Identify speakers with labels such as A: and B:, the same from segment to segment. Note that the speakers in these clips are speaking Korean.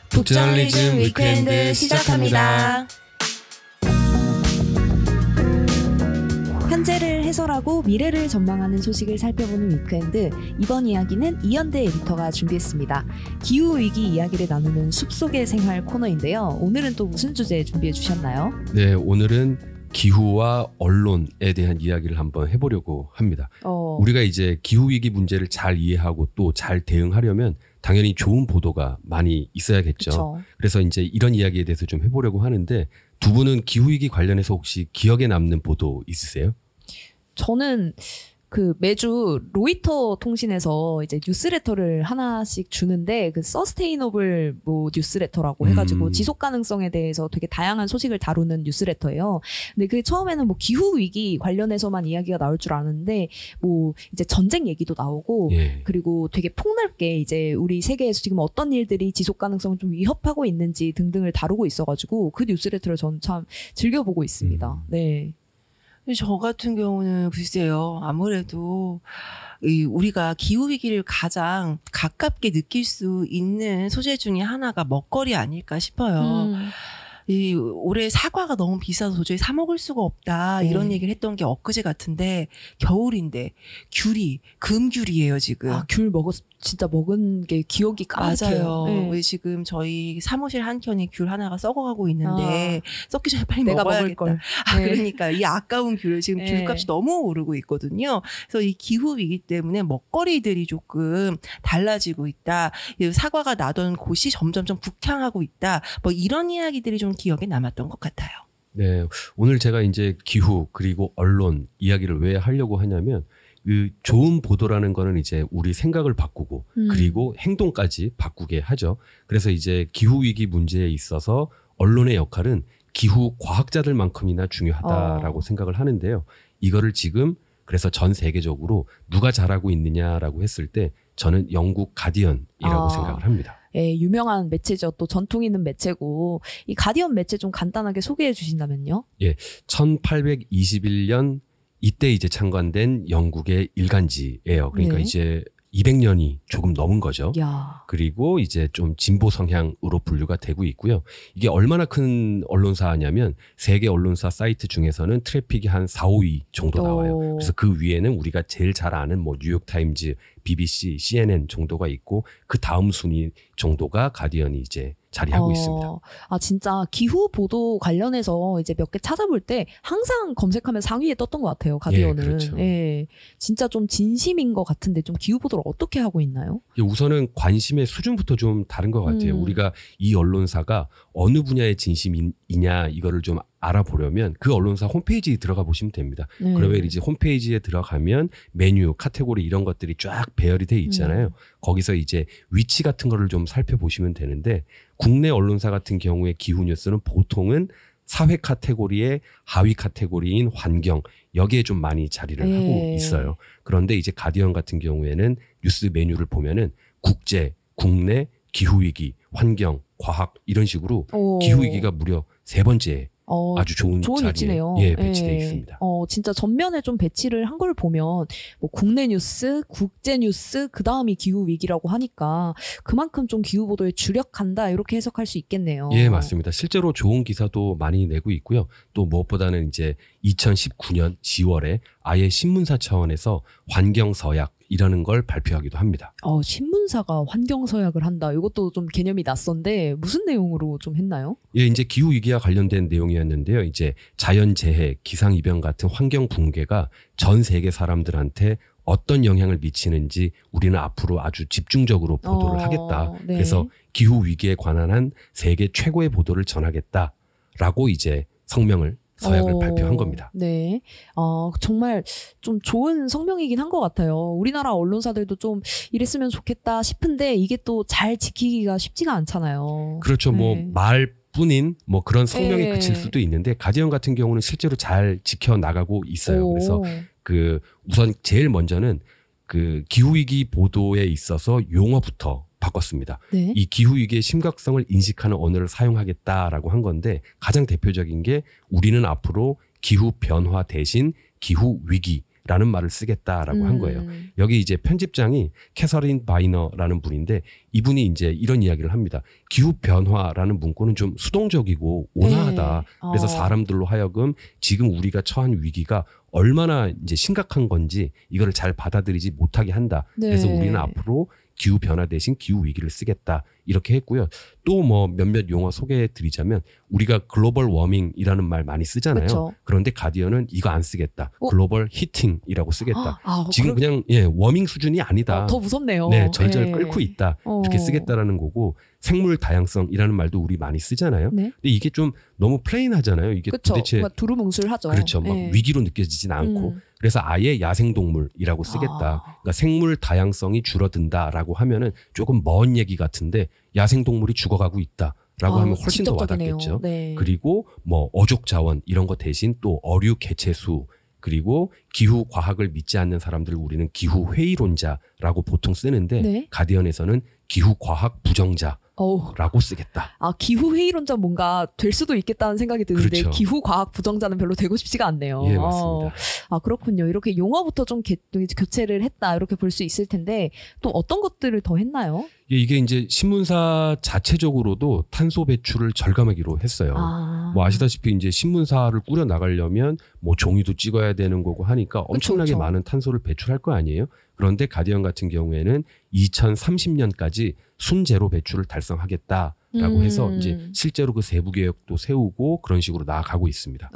A: 북저널리즘 위크엔드 시작합니다.
B: 현재를 해설하고 미래를 전망하는 소식을 살펴보는 위크엔드. 이번 이야기는 이현대 에디터가 준비했습니다. 기후위기 이야기를 나누는 숲속의 생활 코너인데요. 오늘은 또 무슨 주제 준비해 주셨나요?
A: 네, 오늘은 기후와 언론에 대한 이야기를 한번 해보려고 합니다. 우리가 이제 기후위기 문제를 잘 이해하고 또 잘 대응하려면 당연히 좋은 보도가 많이 있어야겠죠.
B: 그쵸.
A: 그래서 이제 이런 이야기에 대해서 좀 해보려고 하는데, 두 분은 기후위기 관련해서 혹시 기억에 남는 보도 있으세요?
B: 저는 매주 로이터 통신에서 이제 뉴스레터를 하나씩 주는데, 서스테이너블 뉴스레터라고 해가지고 지속 가능성에 대해서 되게 다양한 소식을 다루는 뉴스레터예요. 근데 처음에는 기후 위기 관련해서만 이야기가 나올 줄 아는데, 이제 전쟁 얘기도 나오고,
A: 예.
B: 그리고 되게 폭넓게 이제 우리 세계에서 지금 어떤 일들이 지속 가능성을 좀 위협하고 있는지 등등을 다루고 있어가지고 그 뉴스레터를 저는 참 즐겨보고 있습니다. 네.
C: 저 같은 경우는 글쎄요, 아무래도 우리가 기후위기를 가장 가깝게 느낄 수 있는 소재 중에 하나가 먹거리 아닐까 싶어요. 올해 사과가 너무 비싸서 도저히 사 먹을 수가 없다, 이런 얘기를 했던 게 엊그제 같은데, 겨울인데 금귤이에요 지금.
B: 귤 진짜 먹은 게 기억이 까맣게요.
C: 맞아요.
B: 네.
C: 우리 지금 저희 사무실 한 켠에 귤 하나가 썩어가고 있는데, 썩기 전에 빨리
B: 내가
C: 먹어야겠다.
B: 먹을 걸.
C: 그러니까 이 아까운 귤, 지금 귤값이 너무 오르고 있거든요. 그래서 이 기후 위기 때문에 먹거리들이 조금 달라지고 있다. 사과가 나던 곳이 점점점 북향하고 있다. 이런 이야기들이 좀 기억에 남았던 것 같아요.
A: 네, 오늘 제가 이제 기후 그리고 언론 이야기를 왜 하려고 하냐면, 좋은 보도라는 거는 이제 우리 생각을 바꾸고 그리고 행동까지 바꾸게 하죠. 그래서 이제 기후 위기 문제에 있어서 언론의 역할은 기후 과학자들만큼이나 중요하다라고 생각을 하는데요. 이거를 지금 그래서 전 세계적으로 누가 잘하고 있느냐라고 했을 때 저는 영국 가디언이라고 생각을 합니다.
B: 예, 유명한 매체죠. 또 전통 있는 매체고, 이 가디언 매체 좀 간단하게 소개해 주신다면요?
A: 예, 1821년 이때 이제 창간된 영국의 일간지예요. 그러니까
B: 네.
A: 이제 200년이 조금 넘은 거죠.
B: 야.
A: 그리고 이제 좀 진보 성향으로 분류가 되고 있고요. 이게 얼마나 큰 언론사냐면 세계 언론사 사이트 중에서는 트래픽이 한 4, 5위 정도 나와요. 그래서 그 위에는 우리가 제일 잘 아는 뉴욕타임즈, BBC, CNN 정도가 있고, 그 다음 순위 정도가 가디언이 이제 자리하고 있습니다.
B: 진짜 기후 보도 관련해서 이제 몇 개 찾아볼 때 항상 검색하면 상위에 떴던 것 같아요, 가디언은.
A: 예, 그렇죠.
B: 예, 진짜 좀 진심인 것 같은데, 좀 기후 보도를 어떻게 하고 있나요?
A: 우선은 관심의 수준부터 좀 다른 것 같아요. 우리가 이 언론사가 어느 분야의 진심이냐 이거를 좀 알아보려면 그 언론사 홈페이지에 들어가 보시면 됩니다. 그러면 이제 홈페이지에 들어가면 메뉴, 카테고리 이런 것들이 쫙 배열이 돼 있잖아요. 거기서 이제 위치 같은 거를 좀 살펴보시면 되는데, 국내 언론사 같은 경우에 기후 뉴스는 보통은 사회 카테고리의 하위 카테고리인 환경, 여기에 좀 많이 자리를 하고 있어요. 그런데 이제 가디언 같은 경우에는 뉴스 메뉴를 보면은 국제, 국내, 기후위기, 환경, 과학 이런 식으로 기후위기가 무려 3번째 아주 좋은 자리에
B: 위치네요.
A: 배치되어 있습니다.
B: 진짜 전면에 좀 배치를 한 걸 보면 국내 뉴스, 국제 뉴스, 그 다음이 기후 위기라고 하니까 그만큼 좀 기후 보도에 주력한다, 이렇게 해석할 수 있겠네요.
A: 예, 맞습니다. 실제로 좋은 기사도 많이 내고 있고요. 또 무엇보다는 이제 2019년 10월에 아예 신문사 차원에서 환경 서약 이라는 걸 발표하기도 합니다.
B: 신문사가 환경 서약을 한다. 이것도 좀 개념이 낯선데 무슨 내용으로 좀 했나요?
A: 예, 이제 기후 위기와 관련된 내용이었는데요. 이제 자연 재해, 기상 이변 같은 환경 붕괴가 전 세계 사람들한테 어떤 영향을 미치는지 우리는 앞으로 아주 집중적으로 보도를 하겠다.
B: 네.
A: 그래서 기후 위기에 관한 한 세계 최고의 보도를 전하겠다라고 이제 서약을 발표한 겁니다.
B: 네. 정말 좀 좋은 성명이긴 한 것 같아요. 우리나라 언론사들도 좀 이랬으면 좋겠다 싶은데, 이게 또 잘 지키기가 쉽지가 않잖아요.
A: 그렇죠. 말뿐인 그런 성명에 그칠 수도 있는데, 가디언 같은 경우는 실제로 잘 지켜나가고 있어요. 그래서 우선 제일 먼저는 기후위기 보도에 있어서 용어부터 바꿨습니다.
B: 네.
A: 이 기후위기의 심각성을 인식하는 언어를 사용하겠다라고 한 건데, 가장 대표적인 게 우리는 앞으로 기후변화 대신 기후위기 라는 말을 쓰겠다라고 한 거예요. 여기 이제 편집장이 캐서린 바이너라는 분인데 이분이 이제 이런 이야기를 합니다. 기후 변화라는 문구는 좀 수동적이고 온화하다.
B: 네.
A: 그래서 사람들로 하여금 지금 우리가 처한 위기가 얼마나 이제 심각한 건지 이거를 잘 받아들이지 못하게 한다.
B: 네.
A: 그래서 우리는 앞으로 기후 변화 대신 기후 위기를 쓰겠다. 이렇게 했고요. 또 뭐 몇몇 용어 소개해 드리자면 우리가 글로벌 워밍이라는 말 많이 쓰잖아요.
B: 그쵸.
A: 그런데 가디언은 이거 안 쓰겠다. 글로벌 히팅이라고 쓰겠다. 지금 그냥 워밍 수준이 아니다.
B: 더 무섭네요.
A: 네, 절절
B: 네.
A: 끓고 있다. 이렇게 쓰겠다라는 거고 생물 다양성이라는 말도 우리 많이 쓰잖아요.
B: 네.
A: 근데 이게 좀 너무 플레인하잖아요. 이게
B: 그쵸.
A: 도대체
B: 두루뭉술하죠.
A: 그렇죠. 막
B: 네.
A: 위기로 느껴지진 않고 그래서 아예 야생동물이라고 쓰겠다. 그러니까 생물 다양성이 줄어든다라고 하면은 조금 먼 얘기 같은데 야생동물이 죽어가고 있다라고 하면 훨씬 더
B: 직접적이네요.
A: 와닿겠죠.
B: 네.
A: 그리고 뭐 어족 자원 이런 거 대신 또 어류 개체수 그리고 기후 과학을 믿지 않는 사람들 우리는 기후 회의론자라고 보통 쓰는데
B: 네.
A: 가디언에서는 기후 과학 부정자
B: 어우.
A: 라고 쓰겠다.
B: 기후 회의론자 뭔가 될 수도 있겠다는 생각이 드는데
A: 그렇죠.
B: 기후 과학 부정자는 별로 되고 싶지가 않네요.
A: 예, 맞습니다.
B: 그렇군요. 이렇게 용어부터 좀 교체를 했다 이렇게 볼 수 있을 텐데 또 어떤 것들을 더 했나요?
A: 예, 이게 이제 신문사 자체적으로도 탄소 배출을 절감하기로 했어요. 뭐 아시다시피 이제 신문사를 꾸려 나가려면 뭐 종이도 찍어야 되는 거고 하니까 엄청나게
B: 그쵸.
A: 많은 탄소를 배출할 거 아니에요. 그런데 가디언 같은 경우에는 2030년까지 순제로 배출을 달성하겠다라고 해서 이제 실제로 그 세부 계획도 세우고 그런 식으로 나아가고 있습니다.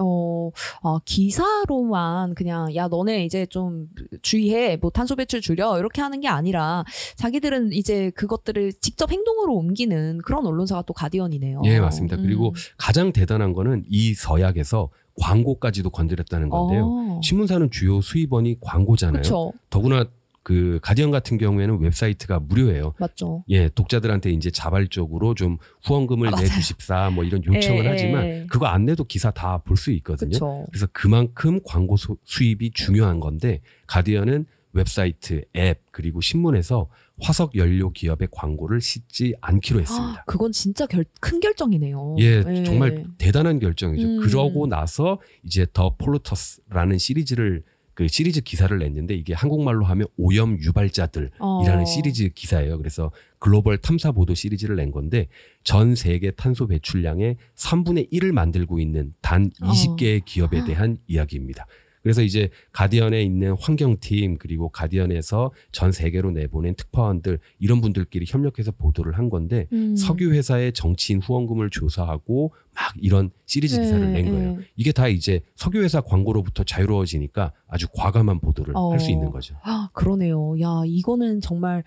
B: 기사로만 그냥 야 너네 이제 좀 주의해 뭐 탄소 배출 줄여 이렇게 하는 게 아니라 자기들은 이제 그것들을 직접 행동으로 옮기는 그런 언론사가 또 가디언이네요.
A: 예, 맞습니다. 그리고 가장 대단한 거는 이 서약에서 광고까지도 건드렸다는 건데요. 신문사는 주요 수입원이 광고잖아요.
B: 그쵸.
A: 더구나 그 가디언 같은 경우에는 웹사이트가 무료예요.
B: 맞죠.
A: 예, 독자들한테 이제 자발적으로 좀 후원금을 내주십사 뭐 이런 요청을 하지만 그거 안 내도 기사 다 볼 수 있거든요.
B: 그쵸.
A: 그래서 그만큼 광고 수입이 중요한 건데 가디언은 웹사이트, 앱 그리고 신문에서 화석 연료 기업의 광고를 싣지 않기로 했습니다.
B: 그건 진짜 큰 결정이네요.
A: 예, 정말 대단한 결정이죠. 그러고 나서 이제 더 폴루터스라는 그 시리즈 기사를 냈는데 이게 한국말로 하면 오염 유발자들이라는 시리즈 기사예요. 그래서 글로벌 탐사 보도 시리즈를 낸 건데 전 세계 탄소 배출량의 3분의 1을 만들고 있는 단 20개의 기업에 대한 이야기입니다. 그래서 이제 가디언에 있는 환경팀 그리고 가디언에서 전 세계로 내보낸 특파원들 이런 분들끼리 협력해서 보도를 한 건데 석유 회사의 정치인 후원금을 조사하고 막 이런 시리즈 기사를 낸 거예요. 이게 다 이제 석유 회사 광고로부터 자유로워지니까 아주 과감한 보도를 할 수 있는 거죠.
B: 그러네요. 야, 이거는 정말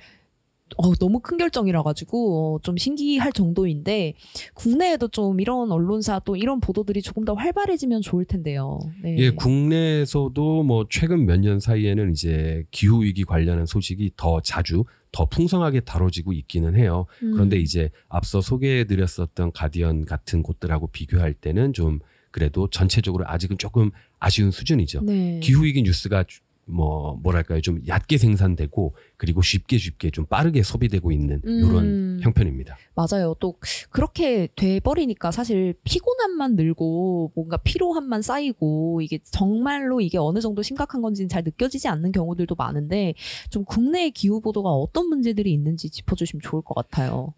B: 너무 큰 결정이라 가지고 좀 신기할 정도인데 국내에도 좀 이런 언론사 또 이런 보도들이 조금 더 활발해지면 좋을 텐데요. 네.
A: 예, 국내에서도 뭐 최근 몇 년 사이에는 이제 기후 위기 관련한 소식이 더 자주 더 풍성하게 다뤄지고 있기는 해요. 그런데 이제 앞서 소개해드렸었던 가디언 같은 곳들하고 비교할 때는 좀 그래도 전체적으로 아직은 조금 아쉬운 수준이죠.
B: 네.
A: 기후 위기 뉴스가 뭐랄까요, 좀 얕게 생산되고 그리고 쉽게 좀 빠르게 소비되고 있는 이런 형편입니다.
B: 맞아요. 또 그렇게 돼버리니까 사실 피곤함만 늘고 뭔가 피로함만 쌓이고 이게 정말로 이게 어느 정도 심각한 건지는 잘 느껴지지 않는 경우들도 많은데 좀 국내의 기후 보도가 어떤 문제들이 있는지 짚어주시면 좋을 것 같아요.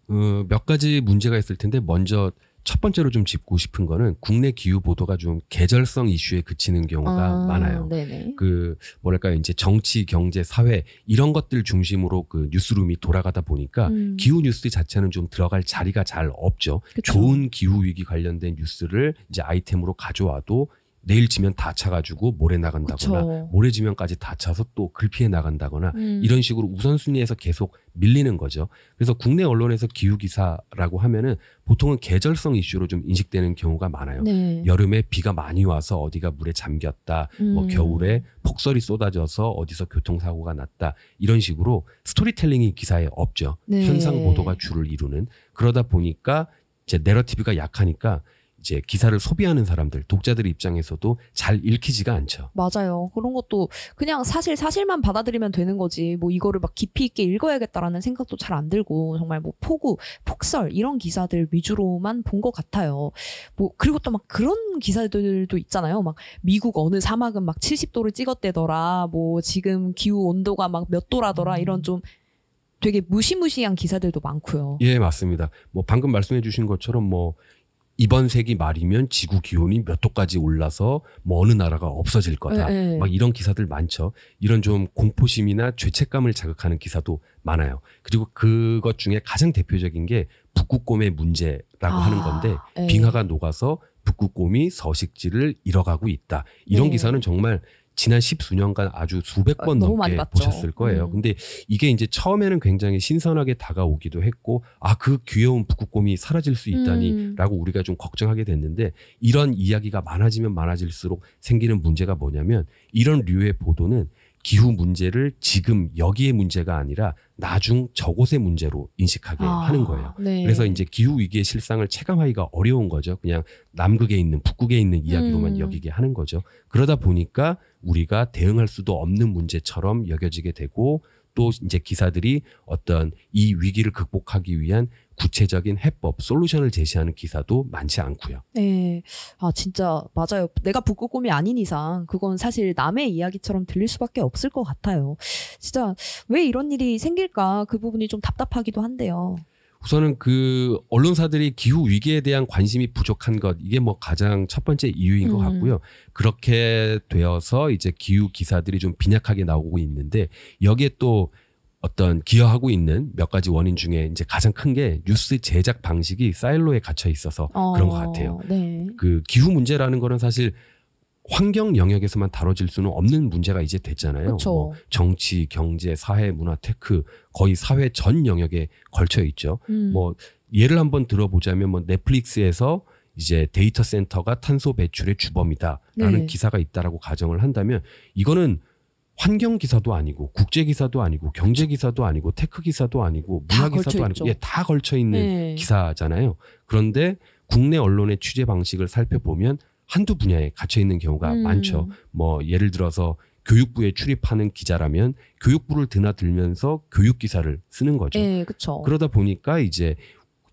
A: 몇 가지 문제가 있을 텐데 먼저 첫 번째로 좀 짚고 싶은 거는 국내 기후 보도가 좀 계절성 이슈에 그치는 경우가 많아요.
B: 네네.
A: 뭐랄까요, 이제 정치, 경제, 사회 이런 것들 중심으로 그 뉴스룸이 돌아가다 보니까 기후 뉴스 자체는 좀 들어갈 자리가 잘 없죠.
B: 그쵸.
A: 좋은 기후 위기 관련된 뉴스를 이제 아이템으로 가져와도 내일 지면 다 차가지고 모레 나간다거나
B: 그쵸.
A: 모레 지면까지 다 차서 또 글피해 나간다거나 이런 식으로 우선순위에서 계속 밀리는 거죠. 그래서 국내 언론에서 기후기사라고 하면은 보통은 계절성 이슈로 좀 인식되는 경우가 많아요.
B: 네.
A: 여름에 비가 많이 와서 어디가 물에 잠겼다. 뭐 겨울에 폭설이 쏟아져서 어디서 교통사고가 났다. 이런 식으로 스토리텔링이 기사에 없죠.
B: 네.
A: 현상 보도가 주를 이루는. 그러다 보니까 이제 내러티브가 약하니까 이제 기사를 소비하는 사람들, 독자들 입장에서도 잘 읽히지가 않죠.
B: 맞아요. 그런 것도 그냥 사실만 받아들이면 되는 거지. 뭐 이거를 막 깊이 있게 읽어야겠다라는 생각도 잘 안 들고 정말 뭐 폭우, 폭설 이런 기사들 위주로만 본 것 같아요. 뭐 그리고 또 막 그런 기사들도 있잖아요. 막 미국 어느 사막은 막 70도를 찍었대더라. 뭐 지금 기후 온도가 막 몇 도라더라. 이런 좀 되게 무시무시한 기사들도 많고요.
A: 예, 맞습니다. 뭐 방금 말씀해 주신 것처럼 뭐 이번 세기 말이면 지구 기온이 몇 도까지 올라서 뭐 어느 나라가 없어질 거다. 막 이런 기사들 많죠. 이런 좀 공포심이나 죄책감을 자극하는 기사도 많아요. 그리고 그것 중에 가장 대표적인 게 북극곰의 문제라고 하는 건데 빙하가 녹아서 북극곰이 서식지를 잃어가고 있다. 이런 기사는 정말 지난 10수년간 아주 수백 번 넘게 보셨을 거예요. 근데 이게 이제 처음에는 굉장히 신선하게 다가오기도 했고, 아, 그 귀여운 북극곰이 사라질 수 있다니 라고 우리가 좀 걱정하게 됐는데, 이런 이야기가 많아지면 많아질수록 생기는 문제가 뭐냐면, 이런 류의 보도는 기후 문제를 지금 여기의 문제가 아니라 나중 저곳의 문제로 인식하게 하는 거예요. 네. 그래서 이제 기후 위기의 실상을 체감하기가 어려운 거죠. 그냥 남극에 있는 북극에 있는 이야기로만 여기게 하는 거죠. 그러다 보니까 우리가 대응할 수도 없는 문제처럼 여겨지게 되고, 또 이제 기사들이 어떤 이 위기를 극복하기 위한 구체적인 해법, 솔루션을 제시하는 기사도 많지 않고요.
B: 네, 아 진짜 맞아요. 내가 북극곰이 아닌 이상 그건 사실 남의 이야기처럼 들릴 수밖에 없을 것 같아요. 진짜 왜 이런 일이 생길까 그 부분이 좀 답답하기도 한데요.
A: 우선은 그 언론사들이 기후 위기에 대한 관심이 부족한 것, 이게 뭐 가장 첫 번째 이유인 것 같고요. 그렇게 되어서 이제 기후 기사들이 좀 빈약하게 나오고 있는데, 여기에 또 어떤 기여하고 있는 몇 가지 원인 중에 이제 가장 큰 게 뉴스 제작 방식이 사일로에 갇혀 있어서 그런 것 같아요.
B: 네.
A: 그 기후 문제라는 거는 사실 환경 영역에서만 다뤄질 수는 없는 문제가 이제 됐잖아요. 뭐 정치, 경제, 사회, 문화, 테크 거의 사회 전 영역에 걸쳐 있죠. 뭐 예를 한번 들어보자면 뭐 넷플릭스에서 이제 데이터 센터가 탄소 배출의 주범이다라는 기사가 있다라고 가정을 한다면, 이거는 환경 기사도 아니고 국제 기사도 아니고 경제 기사도 아니고 테크 기사도 아니고 문화 기사도 아니고 다 걸쳐 있는 기사잖아요. 그런데 국내 언론의 취재 방식을 살펴보면 한두 분야에 갇혀 있는 경우가 많죠. 뭐 예를 들어서 교육부에 출입하는 기자라면 교육부를 드나들면서 교육 기사를 쓰는 거죠.
B: 그렇죠.
A: 그러다 보니까 이제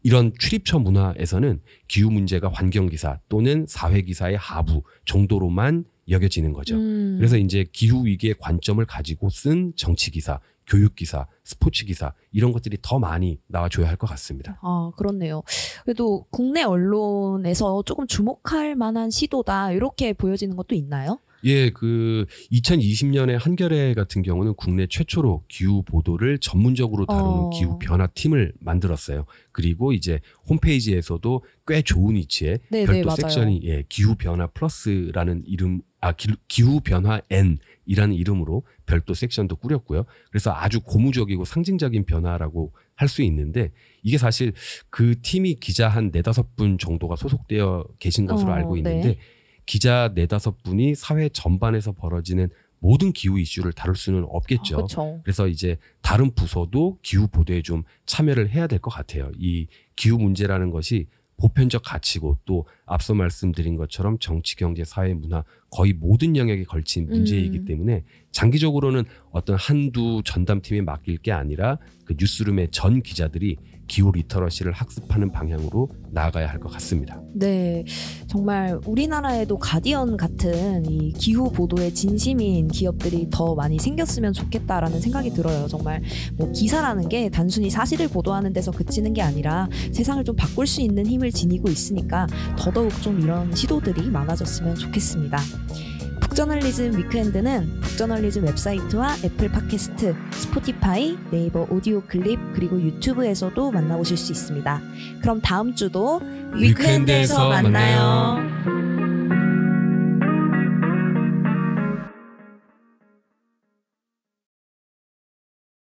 A: 이런 출입처 문화에서는 기후 문제가 환경 기사 또는 사회 기사의 하부 정도로만 여겨지는 거죠. 그래서 이제 기후 위기의 관점을 가지고 쓴 정치 기사, 교육 기사, 스포츠 기사 이런 것들이 더 많이 나와줘야 할 것 같습니다.
B: 아, 그렇네요. 그래도 국내 언론에서 조금 주목할 만한 시도다 이렇게 보여지는 것도 있나요?
A: 예, 그 2020년에 한겨레 같은 경우는 국내 최초로 기후 보도를 전문적으로 다루는 기후 변화 팀을 만들었어요. 그리고 이제 홈페이지에서도 꽤 좋은 위치에 별도 섹션이 기후 변화 플러스라는 이름, 기후 변화 N이라는 이름으로 별도 섹션도 꾸렸고요. 그래서 아주 고무적이고 상징적인 변화라고 할 수 있는데, 이게 사실 그 팀이 기자 한 4-5분 정도가 소속되어 계신 것으로 알고 있는데, 기자 4-5분이 사회 전반에서 벌어지는 모든 기후 이슈를 다룰 수는 없겠죠. 그래서 이제 다른 부서도 기후 보도에 좀 참여를 해야 될 것 같아요. 이 기후 문제라는 것이 보편적 가치고 또 앞서 말씀드린 것처럼 정치, 경제, 사회, 문화 거의 모든 영역에 걸친 문제이기 때문에 장기적으로는 어떤 한두 전담팀에 맡길 게 아니라 그 뉴스룸의 전 기자들이 기후 리터러시를 학습하는 방향으로 나아가야 할 것 같습니다.
B: 네, 정말 우리나라에도 가디언 같은 이 기후 보도에 진심인 기업들이 더 많이 생겼으면 좋겠다라는 생각이 들어요. 정말 뭐 기사라는 게 단순히 사실을 보도하는 데서 그치는 게 아니라 세상을 좀 바꿀 수 있는 힘을 지니고 있으니까 더더욱 좀 이런 시도들이 많아졌으면 좋겠습니다. 북저널리즘 위크엔드는 북저널리즘 웹사이트와 애플 팟캐스트, 스포티파이, 네이버 오디오 클립 그리고 유튜브에서도 만나보실 수 있습니다. 그럼 다음 주도 위크엔드에서 만나요.